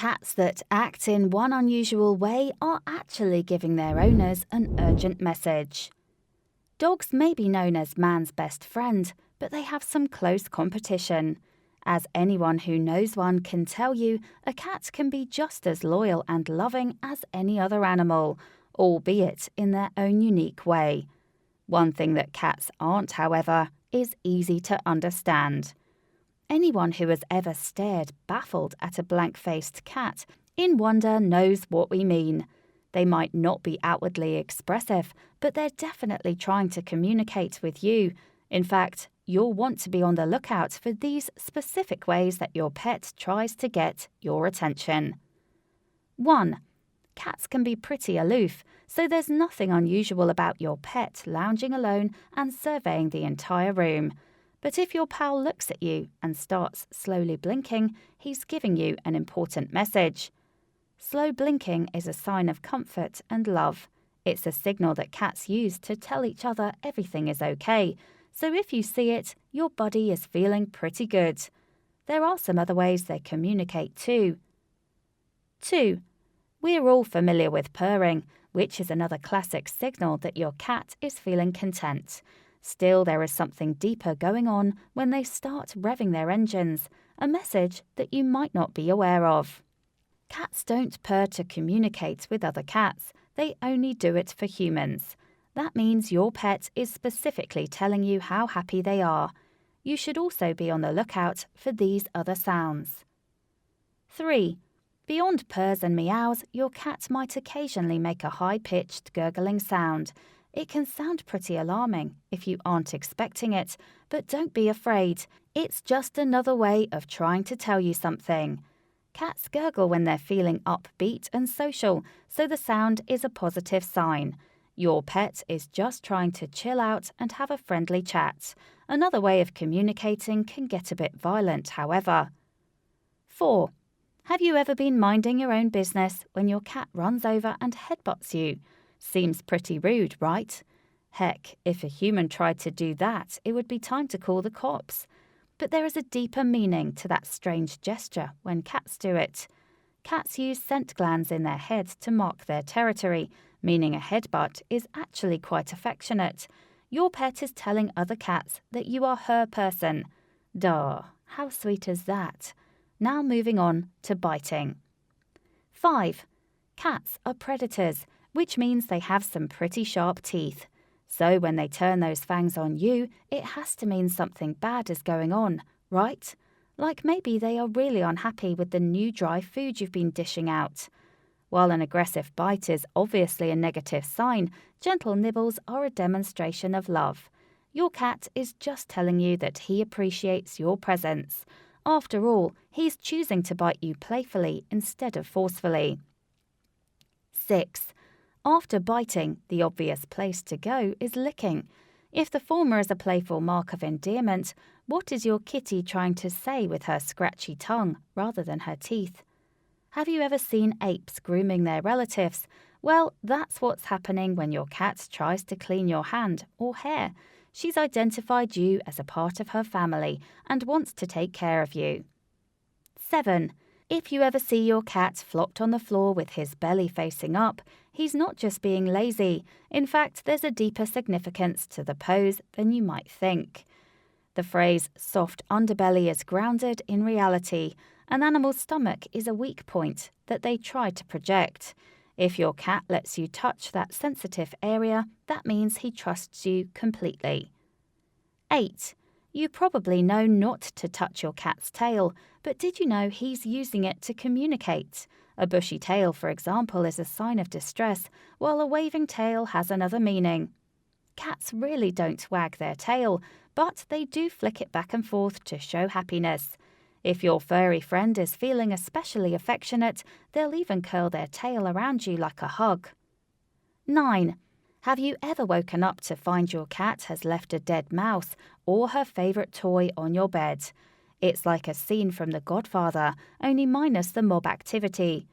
Cats that act in one unusual way are actually giving their owners an urgent message. Dogs may be known as man's best friend, but they have some close competition. As anyone who knows one can tell you, a cat can be just as loyal and loving as any other animal, albeit in their own unique way. One thing that cats aren't, however, is easy to understand. Anyone who has ever stared baffled at a blank-faced cat in wonder knows what we mean. They might not be outwardly expressive, but they're definitely trying to communicate with you. In fact, you'll want to be on the lookout for these specific ways that your pet tries to get your attention. 1. Cats can be pretty aloof, so there's nothing unusual about your pet lounging alone and surveying the entire room. But if your pal looks at you and starts slowly blinking, he's giving you an important message. Slow blinking is a sign of comfort and love. It's a signal that cats use to tell each other everything is okay. So if you see it, your buddy is feeling pretty good. There are some other ways they communicate too. 2. We're all familiar with purring, which is another classic signal that your cat is feeling content. Still, there is something deeper going on when they start revving their engines, a message that you might not be aware of. Cats don't purr to communicate with other cats, they only do it for humans. That means your pet is specifically telling you how happy they are. You should also be on the lookout for these other sounds. 3. Beyond purrs and meows, your cat might occasionally make a high-pitched gurgling sound. It can sound pretty alarming if you aren't expecting it, but don't be afraid. It's just another way of trying to tell you something. Cats gurgle when they're feeling upbeat and social, so the sound is a positive sign. Your pet is just trying to chill out and have a friendly chat. Another way of communicating can get a bit violent, however. 4. Have you ever been minding your own business when your cat runs over and headbutts you? Seems pretty rude, right? Heck, if a human tried to do that, it would be time to call the cops. But there is a deeper meaning to that strange gesture when cats do it. Cats use scent glands in their head to mark their territory, meaning a headbutt is actually quite affectionate. Your pet is telling other cats that you are her person. Duh, how sweet is that? Now moving on to biting. 5. Cats are predators, which means they have some pretty sharp teeth. So when they turn those fangs on you, it has to mean something bad is going on, right? Like maybe they are really unhappy with the new dry food you've been dishing out. While an aggressive bite is obviously a negative sign, gentle nibbles are a demonstration of love. Your cat is just telling you that he appreciates your presence. After all, he's choosing to bite you playfully instead of forcefully. 6. After biting, the obvious place to go is licking. If the former is a playful mark of endearment, what is your kitty trying to say with her scratchy tongue rather than her teeth? Have you ever seen apes grooming their relatives? Well, that's what's happening when your cat tries to clean your hand or hair. She's identified you as a part of her family and wants to take care of you. 7. If you ever see your cat flopped on the floor with his belly facing up, he's not just being lazy. In fact, there's a deeper significance to the pose than you might think. The phrase soft underbelly is grounded in reality. An animal's stomach is a weak point that they try to project. If your cat lets you touch that sensitive area, that means he trusts you completely. 8. You probably know not to touch your cat's tail, but did you know he's using it to communicate? A bushy tail, for example, is a sign of distress, while a waving tail has another meaning. Cats really don't wag their tail, but they do flick it back and forth to show happiness. If your furry friend is feeling especially affectionate, they'll even curl their tail around you like a hug. 9. Have you ever woken up to find your cat has left a dead mouse or her favourite toy on your bed? It's like a scene from The Godfather, only minus the mob activity.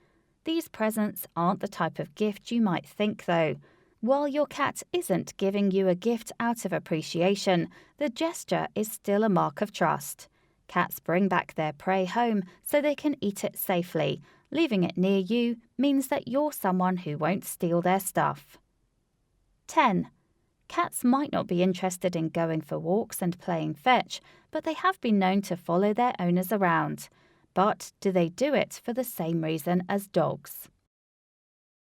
These presents aren't the type of gift you might think, though. While your cat isn't giving you a gift out of appreciation, the gesture is still a mark of trust. Cats bring back their prey home so they can eat it safely, Leaving it near you means that you're someone who won't steal their stuff. 10. Cats might not be interested in going for walks and playing fetch, but they have been known to follow their owners around. But do they do it for the same reason as dogs?